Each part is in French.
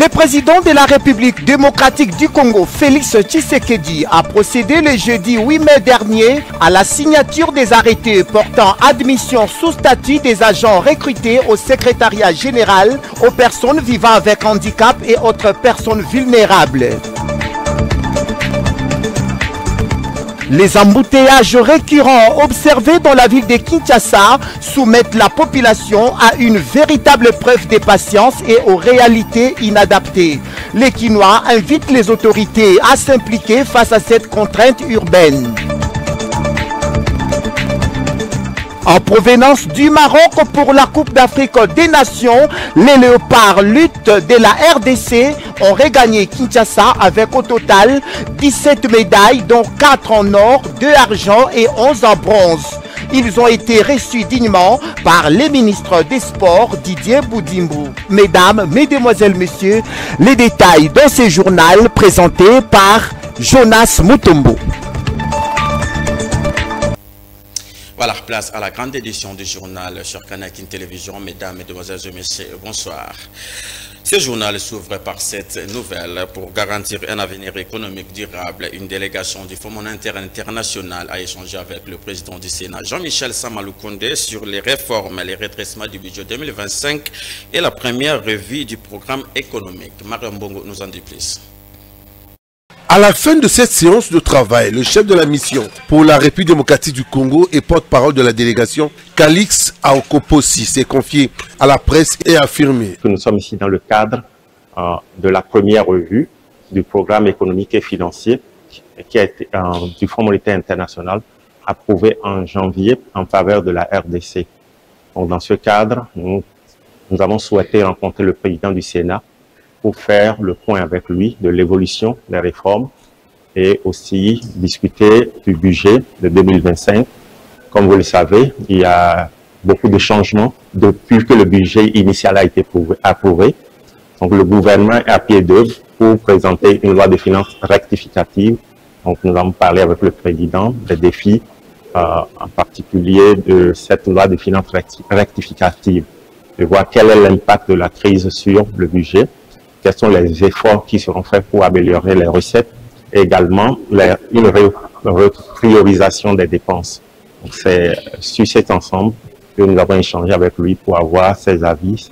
Le président de la République démocratique du Congo, Félix Tshisekedi, a procédé le jeudi 8 mai dernier à la signature des arrêtés portant admission sous statut des agents recrutés au secrétariat général aux personnes vivant avec handicap et autres personnes vulnérables. Les embouteillages récurrents observés dans la ville de Kinshasa soumettent la population à une véritable preuve de patience et aux réalités inadaptées. Les Kinois invitent les autorités à s'impliquer face à cette contrainte urbaine. En provenance du Maroc pour la Coupe d'Afrique des Nations, les Léopards lutte de la RDC ont regagné Kinshasa avec au total 17 médailles, dont 4 en or, 2 argent et 11 en bronze. Ils ont été reçus dignement par les ministres des Sports Didier Boudimbo. Mesdames, Mesdemoiselles, Messieurs, les détails dans ce journal présenté par Jonas Mutombo. Voilà, place à la grande édition du journal sur Canal Télévision. Mesdames, Mesdemoiselles et Messieurs, bonsoir. Ce journal s'ouvre par cette nouvelle. Pour garantir un avenir économique durable, une délégation du Fonds monétaire international a échangé avec le président du Sénat, Jean-Michel Samalou Kondé, sur les réformes et les redressements du budget 2025 et la première revue du programme économique. Mariam Bongo nous en dit plus. À la fin de cette séance de travail, le chef de la mission pour la République démocratique du Congo et porte-parole de la délégation, Calix Aokoposi, s'est confié à la presse et a affirmé que nous sommes ici dans le cadre de la première revue du programme économique et financier qui a été du Fonds monétaire international approuvé en janvier en faveur de la RDC. Donc, dans ce cadre, nous avons souhaité rencontrer le président du Sénat pour faire le point avec lui de l'évolution des réformes et aussi discuter du budget de 2025. Comme vous le savez, il y a beaucoup de changements depuis que le budget initial a été approuvé. Donc le gouvernement est à pied d'œuvre pour présenter une loi de finances rectificative. Donc nous avons parlé avec le président des défis, en particulier de cette loi de finances rectificative, de voir quel est l'impact de la crise sur le budget, quels sont les efforts qui seront faits pour améliorer les recettes et également une repriorisation des dépenses. C'est sur cet ensemble que nous avons échangé avec lui pour avoir ses avis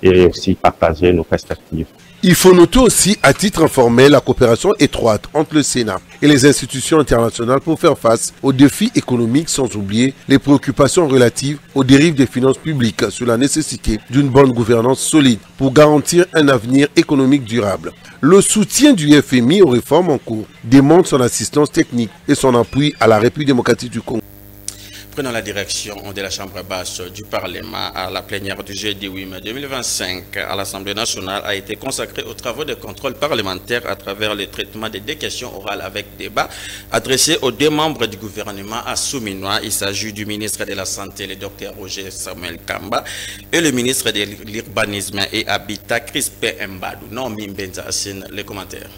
et aussi partager nos perspectives. Il faut noter aussi, à titre informel, la coopération étroite entre le Sénat et les institutions internationales pour faire face aux défis économiques, sans oublier les préoccupations relatives aux dérives des finances publiques sur la nécessité d'une bonne gouvernance solide pour garantir un avenir économique durable. Le soutien du FMI aux réformes en cours démontre son assistance technique et son appui à la République démocratique du Congo. Prenons la direction de la Chambre basse du Parlement. À la plénière du jeudi 8 mai 2025 à l'Assemblée nationale a été consacrée aux travaux de contrôle parlementaire à travers le traitement des 2 questions orales avec débat adressées aux 2 membres du gouvernement assouminois. Il s'agit du ministre de la Santé, le Dr Roger Samuel Kamba, et le ministre de l'Urbanisme et Habitat, Crispin Mbadou. Non, Mimbenza Assine, les commentaires.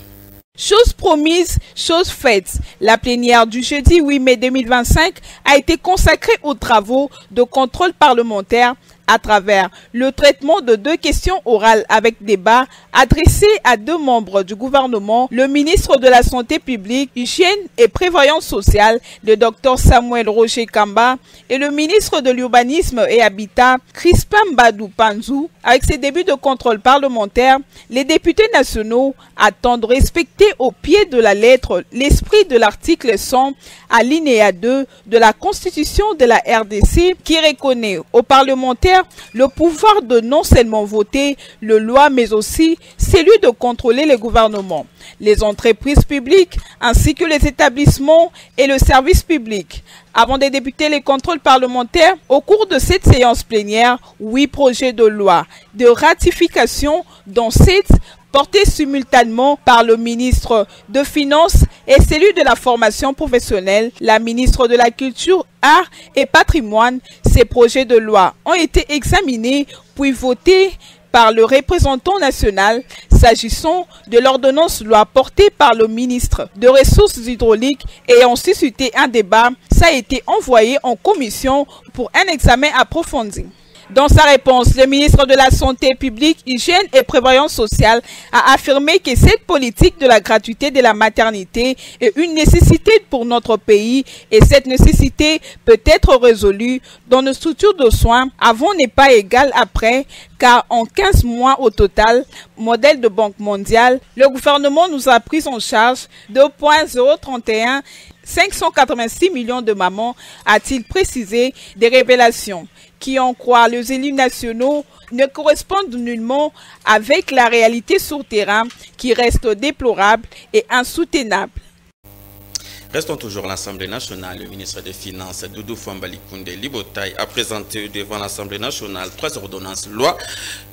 Chose promise, chose faite. La plénière du jeudi 8 mai 2025 a été consacrée aux travaux de contrôle parlementaire à travers le traitement de 2 questions orales avec débat adressées à 2 membres du gouvernement, le ministre de la Santé publique, Hygiène et Prévoyance sociale, le Dr Samuel Roger Kamba, et le ministre de l'Urbanisme et Habitat, Crispin Mbadou Panzou. Avec ces débuts de contrôle parlementaire, les députés nationaux attendent de respecter au pied de la lettre l'esprit de l'article 100 alinéa 2 de la Constitution de la RDC qui reconnaît aux parlementaires le pouvoir de non seulement voter le loi mais aussi celui de contrôler le gouvernement, les entreprises publiques ainsi que les établissements et le service public. Avant de débuter les contrôles parlementaires, au cours de cette séance plénière, 8 projets de loi de ratification dont 7 portés simultanément par le ministre de Finances et celui de la formation professionnelle, la ministre de la Culture, Arts et Patrimoine. Ces projets de loi ont été examinés puis votés par le représentant national s'agissant de l'ordonnance loi portée par le ministre de Ressources hydrauliques et ont suscité un débat. Ça a été envoyé en commission pour un examen approfondi. Dans sa réponse, le ministre de la Santé publique, Hygiène et Prévoyance sociale a affirmé que cette politique de la gratuité de la maternité est une nécessité pour notre pays et cette nécessité peut être résolue dans nos structures de soins. Avant n'est pas égal après, car en 15 mois au total, modèle de Banque mondiale, le gouvernement nous a pris en charge 2,031 586 millions de mamans, a-t-il précisé, des révélations qui, en croire les élus nationaux, ne correspondent nullement avec la réalité sur terrain qui reste déplorable et insoutenable. Restons toujours à l'Assemblée nationale. Le ministre des Finances, Doudou Fambali Koundé Libotaï, a présenté devant l'Assemblée nationale 3 ordonnances loi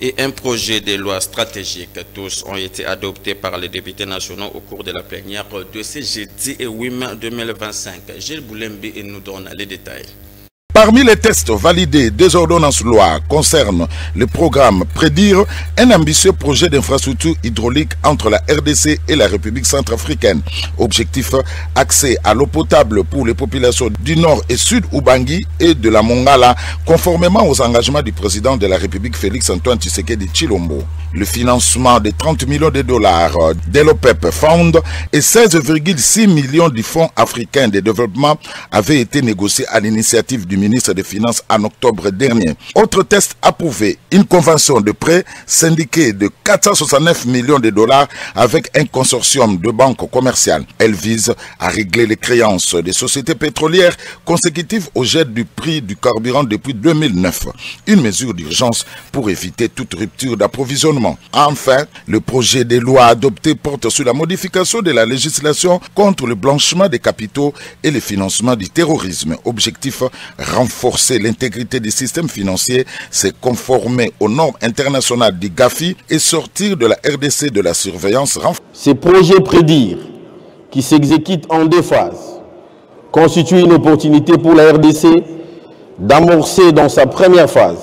et un projet de loi stratégique. Tous ont été adoptés par les députés nationaux au cours de la plénière de ce jeudi 8 mai 2025. Gilles Boulembi nous donne les détails. Parmi les tests validés, 2 ordonnances loi concernent le programme Prédire, un ambitieux projet d'infrastructure hydraulique entre la RDC et la République centrafricaine. Objectif, accès à l'eau potable pour les populations du nord et sud Ubangi et de la Mongala, conformément aux engagements du président de la République Félix-Antoine Tshisekedi Tshilombo. Le financement de 30 millions de dollars de l'OPEP Fund et 16,6 millions du Fonds africain de développement avaient été négociés à l'initiative du ministre des Finances en octobre dernier. Autre test approuvé, une convention de prêt syndiquée de 469 millions de dollars avec un consortium de banques commerciales. Elle vise à régler les créances des sociétés pétrolières consécutives au jet du prix du carburant depuis 2009. Une mesure d'urgence pour éviter toute rupture d'approvisionnement. Enfin, le projet de loi adopté porte sur la modification de la législation contre le blanchiment des capitaux et le financement du terrorisme. Objectif, renforcer l'intégrité du système financier, c'est conformer aux normes internationales du GAFI et sortir de la RDC de la surveillance. Ces projets Prédire, qui s'exécutent en 2 phases, constituent une opportunité pour la RDC d'amorcer dans sa première phase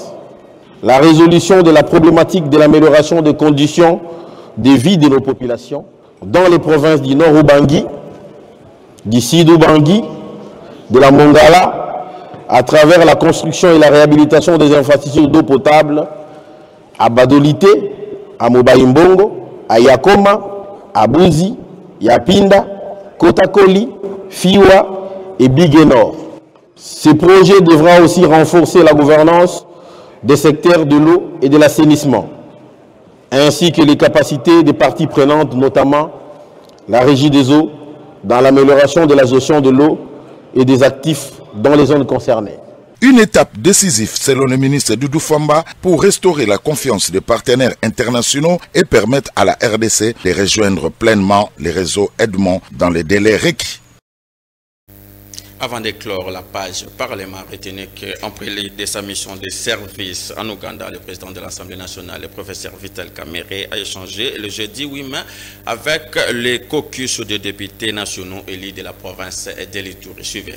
la résolution de la problématique de l'amélioration des conditions de vie de nos populations dans les provinces du Nord Ubangi, du Sud Ubangi, de la Mongala, à travers la construction et la réhabilitation des infrastructures d'eau potable à Badolité, à Mobayimbongo, à Yakoma, à Bouzi, Yapinda, Kotakoli, Fiwa et Biguenor. Ces projets devront aussi renforcer la gouvernance des secteurs de l'eau et de l'assainissement, ainsi que les capacités des parties prenantes, notamment la régie des eaux, dans l'amélioration de la gestion de l'eau et des actifs dans les zones concernées. Une étape décisive, selon le ministre Doudou Famba, pour restaurer la confiance des partenaires internationaux et permettre à la RDC de rejoindre pleinement les réseaux Edmond dans les délais requis. Avant d'éclore la page Parlement, retenez qu'en prélude de sa mission de service en Ouganda, le président de l'Assemblée nationale, le professeur Vital Kamerhe, a échangé le jeudi 8 mai avec les caucus de députés nationaux élus de la province de l'Ituri. Suivez.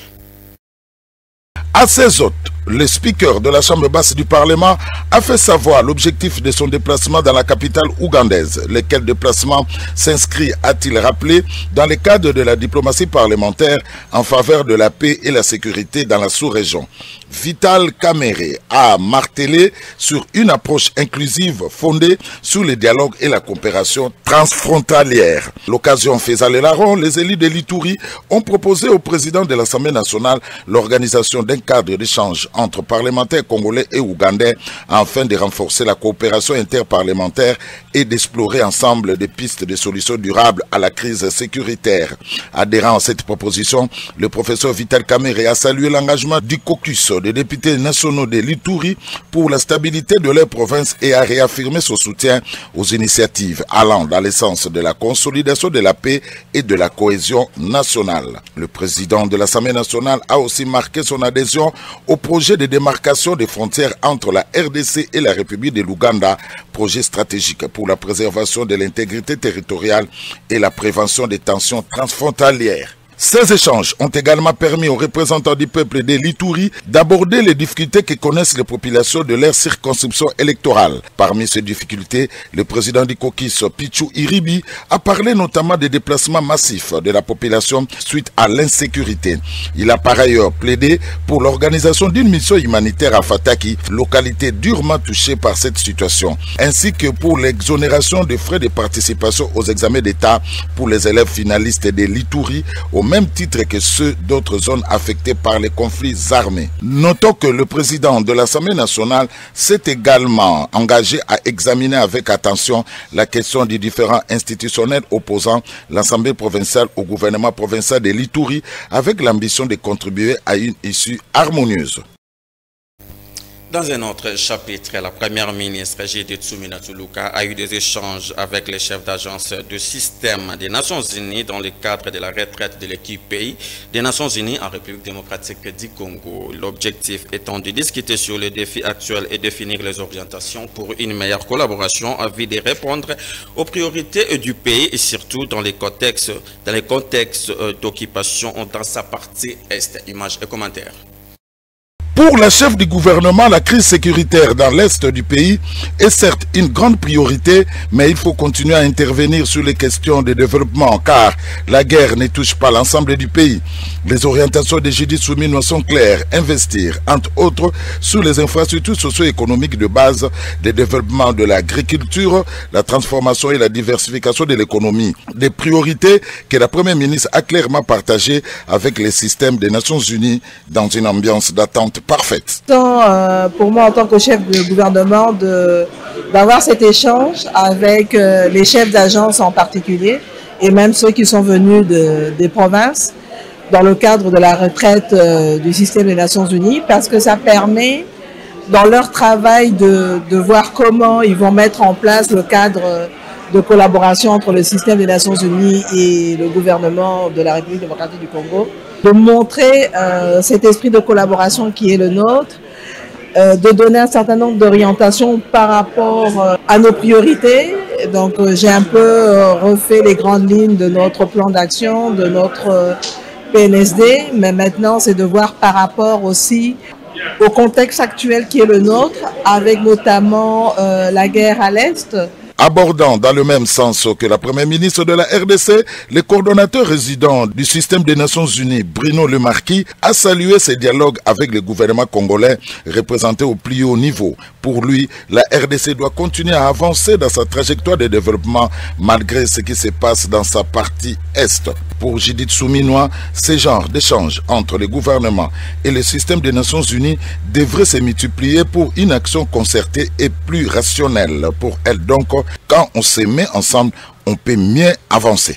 À ses hôtes, le speaker de la Chambre basse du Parlement a fait savoir l'objectif de son déplacement dans la capitale ougandaise. Lequel déplacement s'inscrit, a-t-il rappelé, dans le cadre de la diplomatie parlementaire en faveur de la paix et la sécurité dans la sous-région. Vital Kamerhe a martelé sur une approche inclusive fondée sur le dialogue et la coopération transfrontalière. L'occasion faisant le larron, les élus de l'Ituri ont proposé au président de l'Assemblée nationale l'organisation d'un cadre d'échange entre parlementaires congolais et ougandais afin de renforcer la coopération interparlementaire et d'explorer ensemble des pistes de solutions durables à la crise sécuritaire. Adhérant à cette proposition, le professeur Vital Kamerhe a salué l'engagement du caucus des députés nationaux de l'Ituri pour la stabilité de leur province et a réaffirmé son soutien aux initiatives allant dans le sens de la consolidation de la paix et de la cohésion nationale. Le président de l'Assemblée nationale a aussi marqué son adhésion au projet de démarcation des frontières entre la RDC et la République de l'Ouganda, projet stratégique pour la préservation de l'intégrité territoriale et la prévention des tensions transfrontalières. Ces échanges ont également permis aux représentants du peuple de l'Ituri d'aborder les difficultés que connaissent les populations de leur circonscription électorale. Parmi ces difficultés, le président du caucus, Pichu Iribi, a parlé notamment des déplacements massifs de la population suite à l'insécurité. Il a par ailleurs plaidé pour l'organisation d'une mission humanitaire à Fataki, localité durement touchée par cette situation, ainsi que pour l'exonération des frais de participation aux examens d'État pour les élèves finalistes de l'Ituri, au même titre que ceux d'autres zones affectées par les conflits armés. Notons que le président de l'Assemblée nationale s'est également engagé à examiner avec attention la question des différents institutionnels opposant l'Assemblée provinciale au gouvernement provincial de l'Ituri avec l'ambition de contribuer à une issue harmonieuse. Dans un autre chapitre, la première ministre Judith Suminwa Tuluka a eu des échanges avec les chefs d'agence du système des Nations Unies dans le cadre de la retraite de l'équipe pays des Nations Unies en République démocratique du Congo. L'objectif étant de discuter sur les défis actuels et définir les orientations pour une meilleure collaboration en vue de répondre aux priorités du pays et surtout dans les contextes d'occupation dans sa partie est. Images et commentaires. Pour la chef du gouvernement, la crise sécuritaire dans l'est du pays est certes une grande priorité, mais il faut continuer à intervenir sur les questions de développement car la guerre ne touche pas l'ensemble du pays. Les orientations de Judith Suminwa sont claires, investir entre autres sur les infrastructures socio-économiques de base, le développement de l'agriculture, la transformation et la diversification de l'économie. Des priorités que la première ministre a clairement partagées avec les systèmes des Nations Unies dans une ambiance d'attente parfaite. Pour moi, en tant que chef de gouvernement, d'avoir cet échange avec les chefs d'agence en particulier, et même ceux qui sont venus des provinces, dans le cadre de la retraite du système des Nations Unies, parce que ça permet, dans leur travail, de voir comment ils vont mettre en place le cadre de collaboration entre le système des Nations Unies et le gouvernement de la République démocratique du Congo, de montrer cet esprit de collaboration qui est le nôtre, de donner un certain nombre d'orientations par rapport à nos priorités. Donc j'ai un peu refait les grandes lignes de notre plan d'action, de notre PNSD, mais maintenant c'est de voir par rapport aussi au contexte actuel qui est le nôtre, avec notamment la guerre à l'Est. Abordant dans le même sens que la première ministre de la RDC, le coordonnateur résident du système des Nations Unies, Bruno Le Marquis, a salué ces dialogues avec le gouvernement congolais représenté au plus haut niveau. Pour lui, la RDC doit continuer à avancer dans sa trajectoire de développement malgré ce qui se passe dans sa partie Est. Pour Judith Suminwa, ce genre d'échange entre le gouvernement et le système des Nations Unies devrait se multiplier pour une action concertée et plus rationnelle. Pour elle donc, quand on se met ensemble, on peut mieux avancer.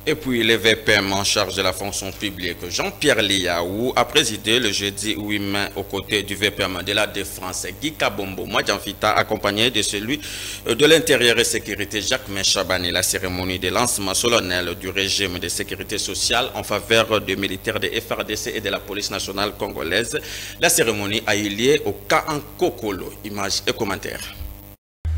Et puis, le VPM en charge de la fonction publique, Jean-Pierre Liaou, a présidé le jeudi 8 mai aux côtés du VPM de la Défense, Guy Kabombo Mwadjanfita, accompagné de celui de l'Intérieur et Sécurité, Jacques Chabani, la cérémonie de lancement solennel du régime de sécurité sociale en faveur des militaires de FARDC et de la police nationale congolaise. La cérémonie a eu lieu au Kankokolo. Images et commentaires.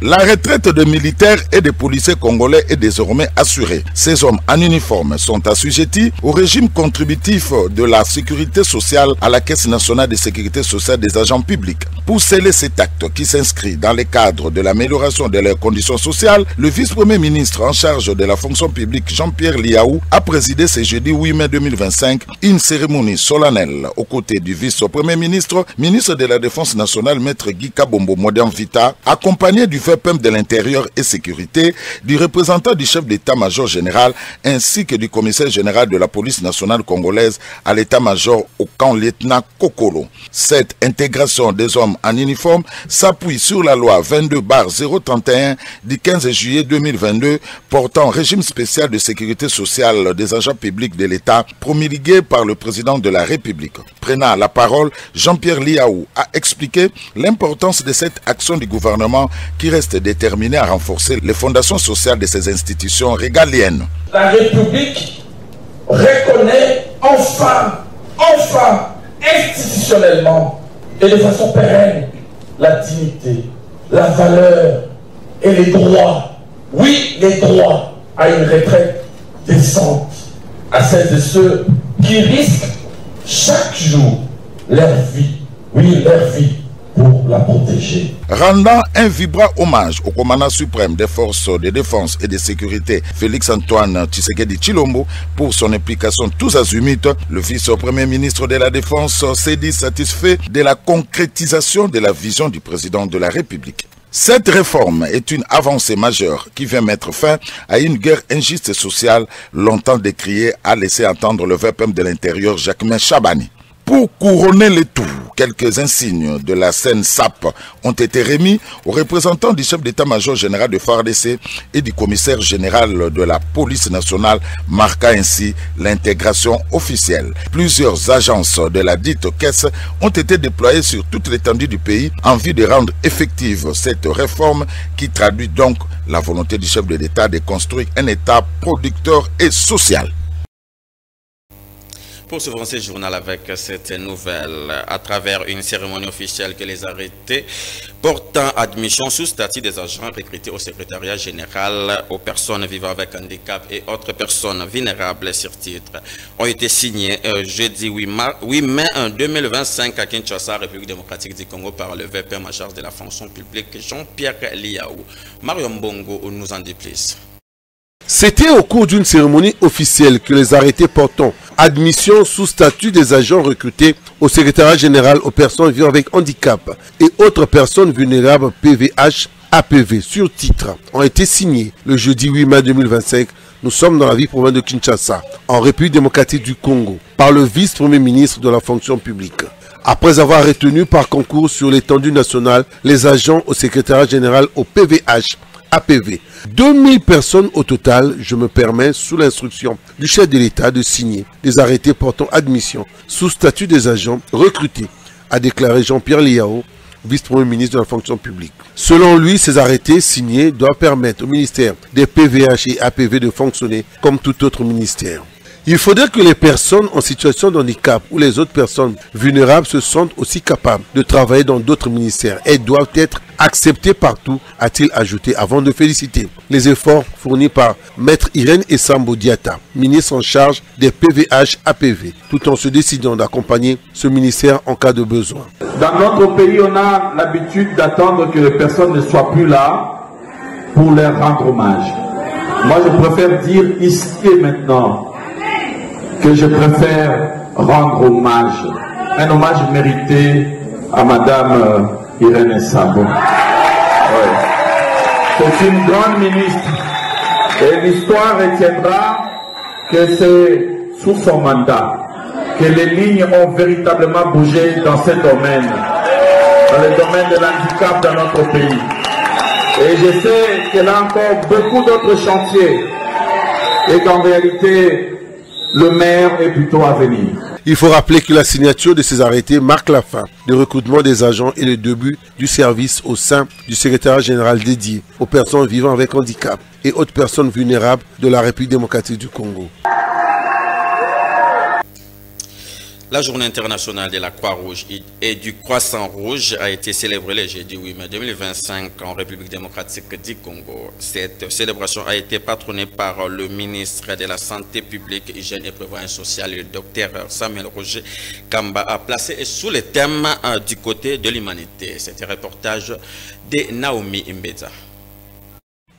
La retraite des militaires et des policiers congolais est désormais assurée. Ces hommes en uniforme sont assujettis au régime contributif de la sécurité sociale à la Caisse nationale de sécurité sociale des agents publics. Pour sceller cet acte qui s'inscrit dans le cadre de l'amélioration de leurs conditions sociales, le vice-premier ministre en charge de la fonction publique Jean-Pierre Liaou a présidé ce jeudi 8 mai 2025 une cérémonie solennelle aux côtés du vice-premier ministre, ministre de la Défense nationale, maître Guy Kabombo Mwadjanfita, accompagné du VPM de l'Intérieur et Sécurité, du représentant du chef d'état-major général ainsi que du commissaire général de la police nationale congolaise à l'état-major au camp lieutenant Kokolo. Cette intégration des hommes en uniforme s'appuie sur la loi 22/031 du 15 juillet 2022 portant régime spécial de sécurité sociale des agents publics de l'État promulguée par le président de la République. Prenant la parole, Jean-Pierre Liaou a expliqué l'importance de cette action du gouvernement qui reste déterminé à renforcer les fondations sociales de ces institutions régaliennes. La République reconnaît enfin, institutionnellement et de façon pérenne, la dignité, la valeur et les droits, oui, les droits à une retraite décente, à celles et ceux qui risquent chaque jour leur vie, oui, leur vie, pour la protéger. Rendant un vibrant hommage au commandant suprême des forces de défense et de sécurité, Félix-Antoine Tshisekedi Tshilombo, pour son implication tous azimuts, le vice-premier ministre de la Défense s'est dit satisfait de la concrétisation de la vision du président de la République. Cette réforme est une avancée majeure qui vient mettre fin à une guerre injuste et sociale longtemps décriée, a laissé entendre le VPM de l'Intérieur Jacquemin Chabani. Pour couronner le tout, quelques insignes de la scène SAP ont été remis aux représentants du chef d'état-major général de FARDC et du commissaire général de la police nationale, marquant ainsi l'intégration officielle. Plusieurs agences de la dite caisse ont été déployées sur toute l'étendue du pays en vue de rendre effective cette réforme qui traduit donc la volonté du chef de l'État de construire un État producteur et social. Pour ce français journal avec cette nouvelle, à travers une cérémonie officielle que les arrêtés portant admission sous statut des agents recrutés au secrétariat général aux personnes vivant avec handicap et autres personnes vulnérables sur titre ont été signés jeudi 8 mai 2025 à Kinshasa, République démocratique du Congo, par le VPM en charge de la fonction publique Jean-Pierre Liaou. Mario Mbongo nous en dit plus. C'était au cours d'une cérémonie officielle que les arrêtés portant admission sous statut des agents recrutés au secrétariat général aux personnes vivant avec handicap et autres personnes vulnérables PVH APV sur titre ont été signés le jeudi 8 mai 2025. Nous sommes dans la ville province de Kinshasa, en République démocratique du Congo, par le vice-premier ministre de la fonction publique. Après avoir retenu par concours sur l'étendue nationale les agents au secrétariat général au PVH APV. 2000 personnes au total, je me permets, sous l'instruction du chef de l'État, de signer des arrêtés portant admission sous statut des agents recrutés, a déclaré Jean-Pierre Liaou, vice-premier ministre de la fonction publique. Selon lui, ces arrêtés signés doivent permettre au ministère des PVH et APV de fonctionner comme tout autre ministère. Il faudrait que les personnes en situation de handicap ou les autres personnes vulnérables se sentent aussi capables de travailler dans d'autres ministères et doivent être acceptées partout, a-t-il ajouté avant de féliciter les efforts fournis par Maître Irène Essambo Diata, ministre en charge des PVH APV, tout en se décidant d'accompagner ce ministère en cas de besoin. Dans notre pays, on a l'habitude d'attendre que les personnes ne soient plus là pour leur rendre hommage. Moi, je préfère dire ici et maintenant que je préfère rendre hommage, un hommage mérité à Madame Irène Essambo. Ouais. C'est une grande ministre et l'histoire retiendra que c'est sous son mandat que les lignes ont véritablement bougé dans ce domaine, dans le domaine de l'handicap dans notre pays. Et je sais qu'elle a encore beaucoup d'autres chantiers et qu'en réalité, le maire est plutôt à venir. Il faut rappeler que la signature de ces arrêtés marque la fin du recrutement des agents et le début du service au sein du secrétariat général dédié aux personnes vivant avec handicap et autres personnes vulnérables de la République démocratique du Congo. La journée internationale de la Croix-Rouge et du Croissant-Rouge a été célébrée le jeudi 8 mai 2025 en République démocratique du Congo. Cette célébration a été patronnée par le ministre de la Santé publique, Hygiène et Prévoyance sociale, le docteur Samuel Roger Kamba, a placé sous le thème du côté de l'humanité. C'était un reportage de Naomi Mbeza.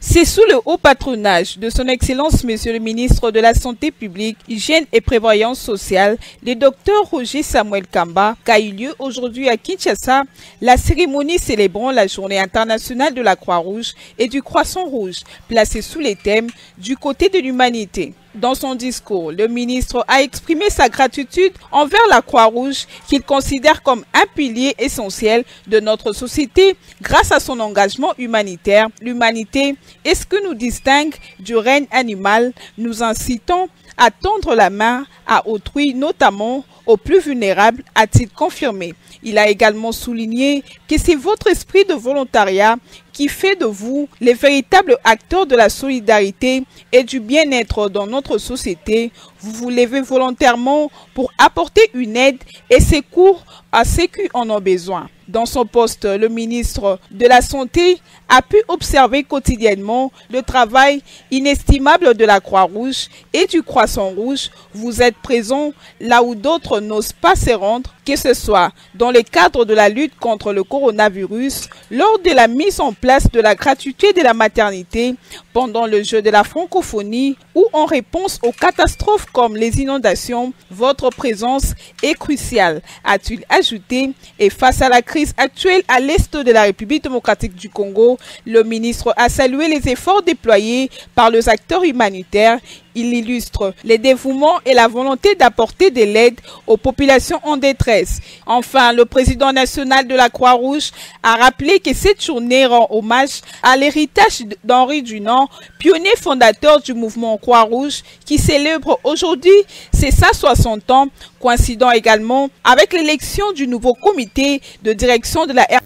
C'est sous le haut patronage de son Excellence Monsieur le ministre de la Santé publique, Hygiène et Prévoyance sociale, le docteur Roger Samuel Kamba, qu'a eu lieu aujourd'hui à Kinshasa la cérémonie célébrant la journée internationale de la Croix-Rouge et du Croissant-Rouge, placée sous les thèmes du côté de l'humanité. Dans son discours, le ministre a exprimé sa gratitude envers la Croix-Rouge qu'il considère comme un pilier essentiel de notre société grâce à son engagement humanitaire. L'humanité est ce que nous distingue du règne animal, nous incitant à tendre la main à autrui, notamment aux plus vulnérables, a-t-il confirmé. Il a également souligné que c'est votre esprit de volontariat qui fait de vous les véritables acteurs de la solidarité et du bien-être dans notre société. Vous vous levez volontairement pour apporter une aide et secours à ceux qui en ont besoin. Dans son poste, le ministre de la Santé a pu observer quotidiennement le travail inestimable de la Croix-Rouge et du Croissant-Rouge. Vous êtes présents là où d'autres n'osent pas se rendre, que ce soit dans le cadre de la lutte contre le coronavirus, lors de la mise en place de la gratuité de la maternité, pendant le jeu de la francophonie ou en réponse aux catastrophes comme les inondations. Votre présence est cruciale, a-t-il ajouté. Et face à la crise actuelle à l'est de la République démocratique du Congo, le ministre a salué les efforts déployés par les acteurs humanitaires. Il illustre les dévouements et la volonté d'apporter de l'aide aux populations en détresse. Enfin, le président national de la Croix-Rouge a rappelé que cette journée rend hommage à l'héritage d'Henri Dunant, pionnier fondateur du mouvement Croix-Rouge, qui célèbre aujourd'hui ses 160 ans, coïncidant également avec l'élection du nouveau comité de direction de la RDC.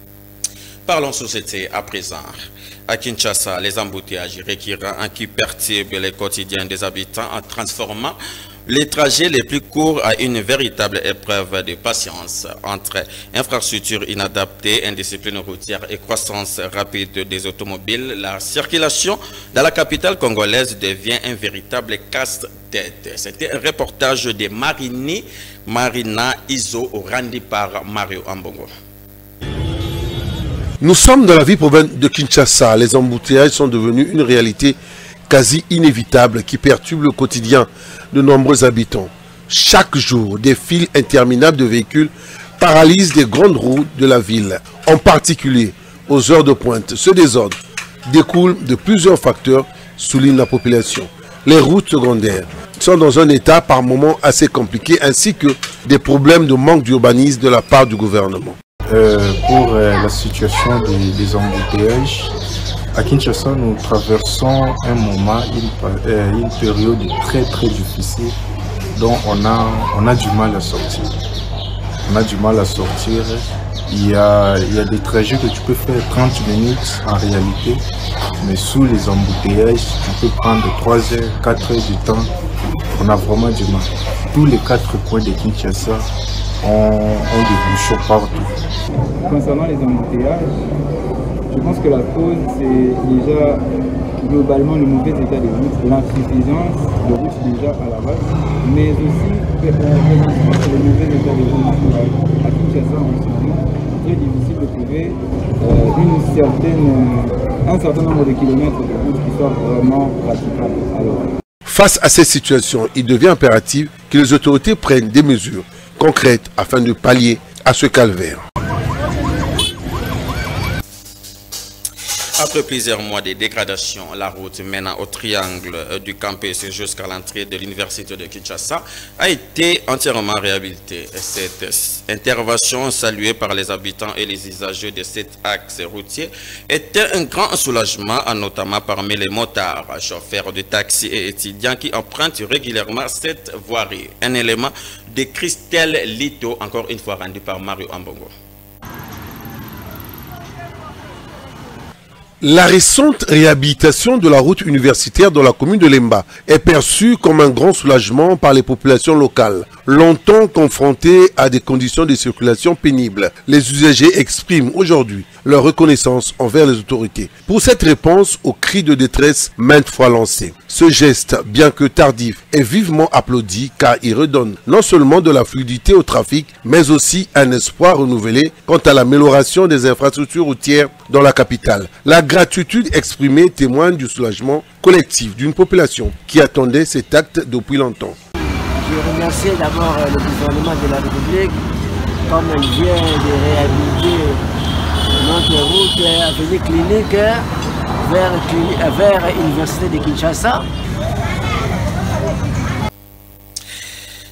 Parlons société à présent. À Kinshasa, les embouteillages récurrents qui perturbent les quotidiens des habitants en transformant les trajets les plus courts à une véritable épreuve de patience. Entre infrastructures inadaptées, indiscipline routière et croissance rapide des automobiles, la circulation dans la capitale congolaise devient un véritable casse-tête. C'était un reportage de Marina Iso rendu par Mario Ambongo. Nous sommes dans la ville province de Kinshasa. Les embouteillages sont devenus une réalité quasi inévitable qui perturbe le quotidien de nombreux habitants. Chaque jour, des files interminables de véhicules paralysent les grandes routes de la ville, en particulier aux heures de pointe. Ce désordre découle de plusieurs facteurs, souligne la population. Les routes secondaires sont dans un état par moments assez compliqué, ainsi que des problèmes de manque d'urbanisme de la part du gouvernement. Pour la situation des embouteillages, à Kinshasa, nous traversons un moment, une période très difficile dont on a du mal à sortir. On a du mal à sortir. Il y a des trajets que tu peux faire 30 minutes en réalité, mais sous les embouteillages, tu peux prendre 3 heures, 4 heures du temps. On a vraiment du mal. Tous les 4 coins de Kinshasa ont des bouchons partout. Concernant les embouteillages, je pense que la cause c'est déjà globalement le mauvais état des routes, l'insuffisance de routes déjà à la base, mais aussi le mauvais état des routes. À Kinshasa en ce moment, très difficile de trouver un certain nombre de kilomètres de routes qui soient vraiment praticables. Face à cette situation, il devient impératif que les autorités prennent des mesures concrètes afin de pallier à ce calvaire. Après plusieurs mois de dégradation, la route menant au triangle du campus jusqu'à l'entrée de l'université de Kinshasa a été entièrement réhabilitée. Cette intervention, saluée par les habitants et les usagers de cet axe routier, était un grand soulagement, notamment parmi les motards, chauffeurs de taxi et étudiants qui empruntent régulièrement cette voirie. Un élément de Christelle Lito, encore une fois rendu par Mario Ambongo. La récente réhabilitation de la route universitaire dans la commune de Lemba est perçue comme un grand soulagement par les populations locales, longtemps confrontées à des conditions de circulation pénibles. Les usagers expriment aujourd'hui leur reconnaissance envers les autorités pour cette réponse aux cris de détresse maintes fois lancés. Ce geste, bien que tardif, est vivement applaudi car il redonne non seulement de la fluidité au trafic, mais aussi un espoir renouvelé quant à l'amélioration des infrastructures routières dans la capitale. La gratitude exprimée témoigne du soulagement collectif d'une population qui attendait cet acte depuis longtemps. Je remercie d'abord le gouvernement de la République, comme il vient de réhabiliter notre route avenue Clinique vers l'université de Kinshasa.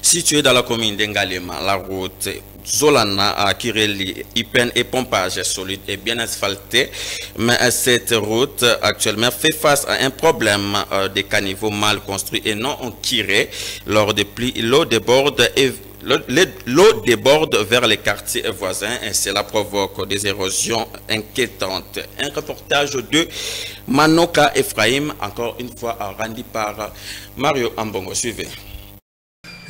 Située dans la commune d'Engalema, la route Zolana à Kireli, Ipen et Pompage solide et bien asphaltée, mais cette route actuellement fait face à un problème des caniveaux mal construits et non tirés. Lors des pluies, l'eau déborde vers les quartiers voisins et cela provoque des érosions inquiétantes. Un reportage de Manoka Ephraim, encore une fois rendu par Mario Ambongo. Suivez.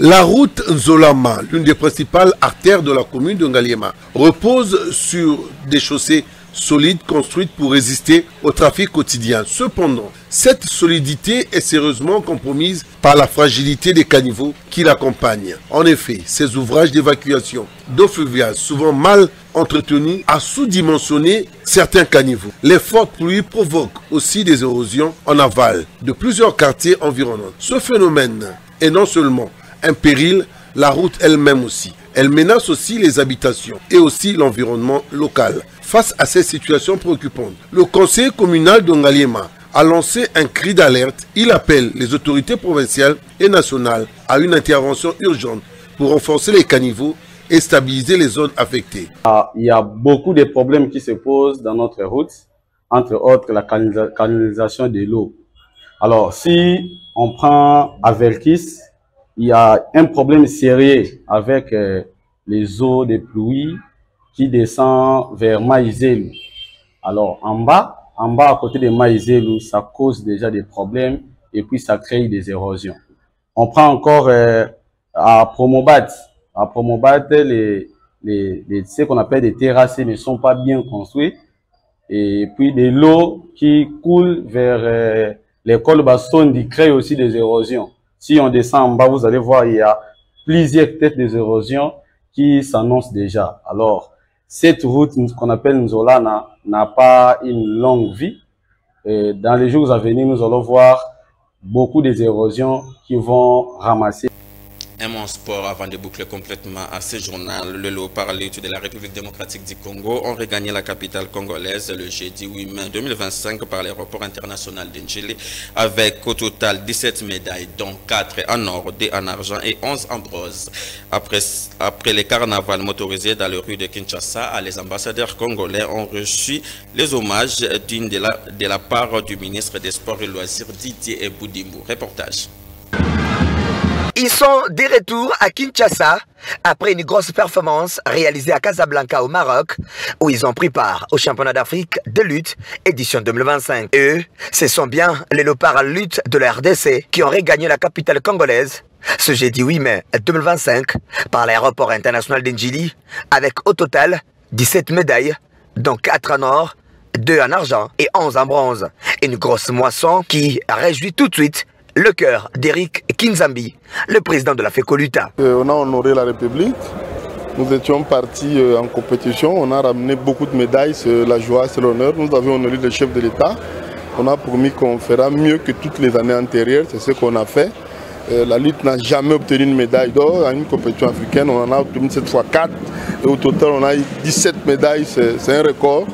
La route Nzolama, l'une des principales artères de la commune de Ngaliema, repose sur des chaussées solides construites pour résister au trafic quotidien. Cependant, cette solidité est sérieusement compromise par la fragilité des caniveaux qui l'accompagnent. En effet, ces ouvrages d'évacuation d'eau fluviale, souvent mal entretenus, a sous-dimensionné certains caniveaux. Les fortes pluies provoquent aussi des érosions en aval de plusieurs quartiers environnants. Ce phénomène est non seulement un péril, la route elle-même aussi. Elle menace aussi les habitations et aussi l'environnement local. Face à ces situations préoccupantes, le conseil communal de Ngaliema a lancé un cri d'alerte. Il appelle les autorités provinciales et nationales à une intervention urgente pour renforcer les caniveaux et stabiliser les zones affectées. Il y a beaucoup de problèmes qui se posent dans notre route, entre autres la canalisation de l'eau. Alors, si on prend Averkis, il y a un problème sérieux avec les eaux de pluie qui descendent vers Maïzelu. Alors, en bas à côté de Maïzelu, ça cause déjà des problèmes et puis ça crée des érosions. On prend encore à Promobat. À Promobat, ce qu'on appelle des terrasses ne sont pas bien construites. Et puis de l'eau qui coule vers l'école Bassondi crée aussi des érosions. Si on descend en bas, vous allez voir, il y a plusieurs têtes des érosions qui s'annoncent déjà. Alors, cette route qu'on appelle Nzolana n'a pas une longue vie. Et dans les jours à venir, nous allons voir beaucoup des érosions qui vont ramasser. Un mot en sport avant de boucler complètement à ce journal. Le Léopard Lutte de la République démocratique du Congo ont regagné la capitale congolaise le jeudi 8 mai 2025 par l'aéroport international d'Ndjili avec au total 17 médailles, dont 4 en or, 2 en argent et 11 en bronze. Après les carnavals motorisés dans les rues de Kinshasa, les ambassadeurs congolais ont reçu les hommages dignes de la part du ministre des Sports et Loisirs Didier Eboudimou. Reportage. Ils sont de retour à Kinshasa après une grosse performance réalisée à Casablanca au Maroc où ils ont pris part au championnat d'Afrique de lutte édition 2025. Eux, ce sont bien les léopards lutte de la RDC qui ont regagné la capitale congolaise ce jeudi 8 mai 2025 par l'aéroport international d'Ndjili avec au total 17 médailles dont 4 en or, 2 en argent et 11 en bronze. Une grosse moisson qui réjouit tout de suite le cœur d'Eric Kinzambi, le président de la FECOLUTA. On a honoré la République. Nous étions partis en compétition. On a ramené beaucoup de médailles. C'est la joie, c'est l'honneur. Nous avons honoré le chef de l'État. On a promis qu'on fera mieux que toutes les années antérieures. C'est ce qu'on a fait. La lutte n'a jamais obtenu une médaille d'or à une compétition africaine. On en a obtenu cette fois 4. Et au total, on a eu 17 médailles. C'est un record.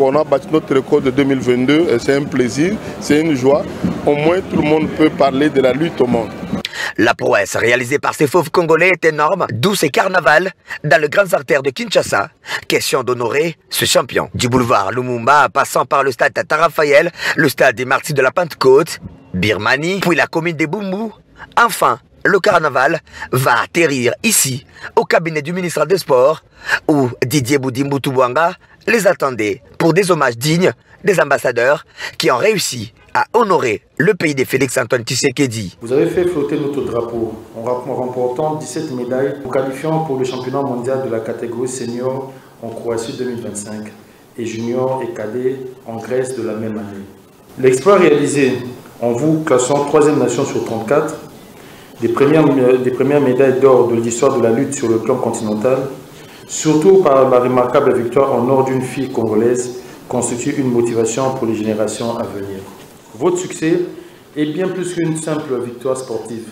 On a battu notre record de 2022 et c'est un plaisir, c'est une joie. Au moins tout le monde peut parler de la lutte au monde. La prouesse réalisée par ces fauves congolais est énorme, d'où ces carnavals dans les grandes artères de Kinshasa. Question d'honorer ce champion. Du boulevard Lumumba, passant par le stade Tata Raphaël, le stade des Martyrs de la Pentecôte, Birmanie, puis la commune des Bumbu. Enfin, le carnaval va atterrir ici, au cabinet du ministre des Sports, où Didier Eboudimou Toubouanga les attendait pour des hommages dignes des ambassadeurs qui ont réussi à honorer le pays de Félix-Antoine Tshisekedi. Vous avez fait flotter notre drapeau en remportant 17 médailles, en qualifiant pour le championnat mondial de la catégorie senior en Croatie 2025 et junior et cadet en Grèce de la même année. L'exploit réalisé en vous classant 3e nation sur 34, des premières médailles d'or de l'histoire de la lutte sur le plan continental, surtout par la remarquable victoire en or d'une fille congolaise, constitue une motivation pour les générations à venir. Votre succès est bien plus qu'une simple victoire sportive.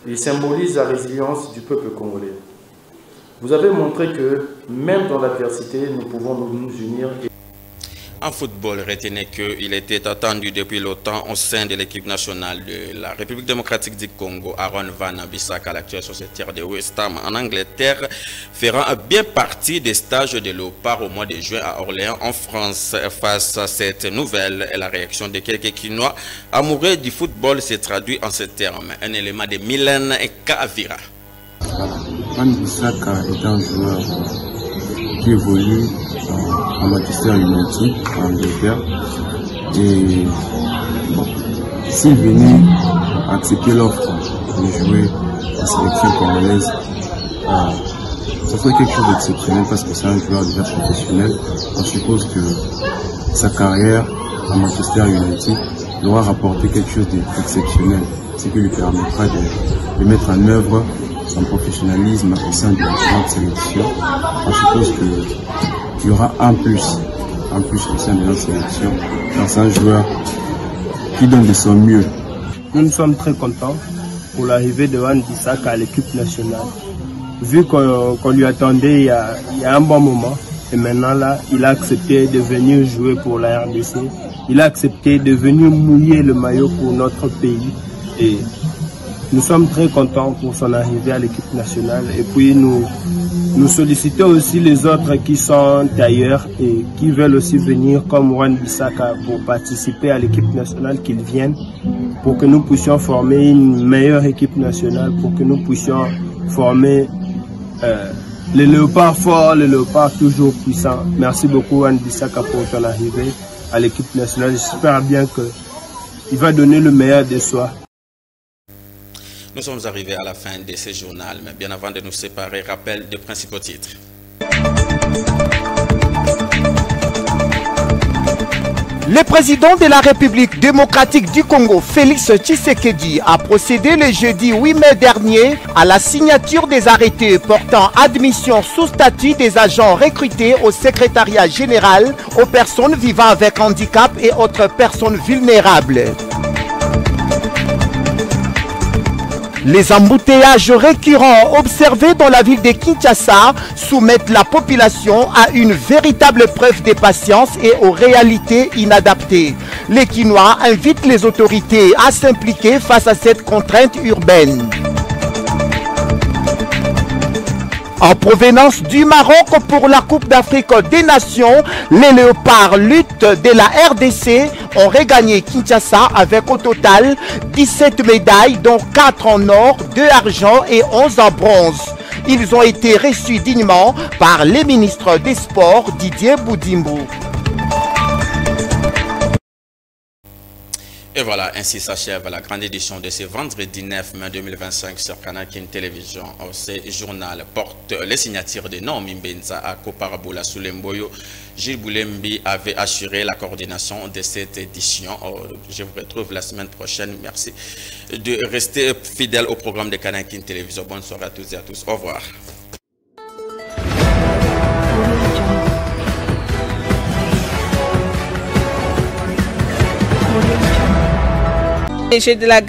Il symbolise la résilience du peuple congolais. Vous avez montré que, même dans l'adversité, nous pouvons nous unir. En football, retenez qu'il était attendu depuis longtemps au sein de l'équipe nationale de la République démocratique du Congo. Aaron Van Bissaka, l'actuel sociétaire de West Ham en Angleterre, fera bien partie des stages de Léopard au mois de juin à Orléans en France. Face à cette nouvelle, la réaction de quelques Quinois amoureux du football s'est traduit en ces termes. Un élément de Mylène Kavira. Van Bissaka est un joueur qui évolue à Manchester United en Angleterre et bon, s'il venait accepter l'offre de jouer la sélection congolaise. Ça serait quelque chose d'exceptionnel parce que c'est un joueur déjà professionnel. On suppose que sa carrière à Manchester United doit rapporter quelque chose d'exceptionnel, ce qui lui permettra de mettre en œuvre son professionnalisme au sein de la grande sélection. On suppose qu'il y aura un plus au sein de notre sélection. C'est un joueur qui donne de son mieux. Nous sommes très contents pour l'arrivée de Wan-Bissaka à l'équipe nationale. Vu qu'on lui attendait il y a un bon moment, et maintenant là, il a accepté de venir jouer pour la RDC. Il a accepté de venir mouiller le maillot pour notre pays. Et nous sommes très contents pour son arrivée à l'équipe nationale. Et puis nous sollicitons aussi les autres qui sont ailleurs et qui veulent aussi venir comme Wan-Bissaka pour participer à l'équipe nationale, qu'ils viennent pour que nous puissions former une meilleure équipe nationale, pour que nous puissions former les léopards forts, les léopards toujours puissants. Merci beaucoup Wan-Bissaka pour ton arrivée à l'équipe nationale. J'espère bien qu'il va donner le meilleur de soi. Nous sommes arrivés à la fin de ce journal, mais bien avant de nous séparer, rappel des principaux titres. Le président de la République démocratique du Congo, Félix Tshisekedi, a procédé le jeudi 8 mai dernier à la signature des arrêtés portant admission sous statut des agents recrutés au secrétariat général aux personnes vivant avec handicap et autres personnes vulnérables. Les embouteillages récurrents observés dans la ville de Kinshasa soumettent la population à une véritable preuve de patience et aux réalités inadaptées. Les Kinois invitent les autorités à s'impliquer face à cette contrainte urbaine. En provenance du Maroc pour la Coupe d'Afrique des Nations, les Léopards lutte de la RDC ont regagné Kinshasa avec au total 17 médailles, dont 4 en or, 2 argent et 11 en bronze. Ils ont été reçus dignement par le ministre des Sports, Didier Boudimbo. Et voilà, ainsi s'achève la grande édition de ce vendredi 9 mai 2025 sur Canal King Télévision. Ce journal porte les signatures de Naomi Mbenza à Koparaboula Soulemboyo. Gilles Boulembi avait assuré la coordination de cette édition. Je vous retrouve la semaine prochaine. Merci de rester fidèle au programme de Canal King Télévision. Bonne soirée à tous et à tous. Au revoir. De la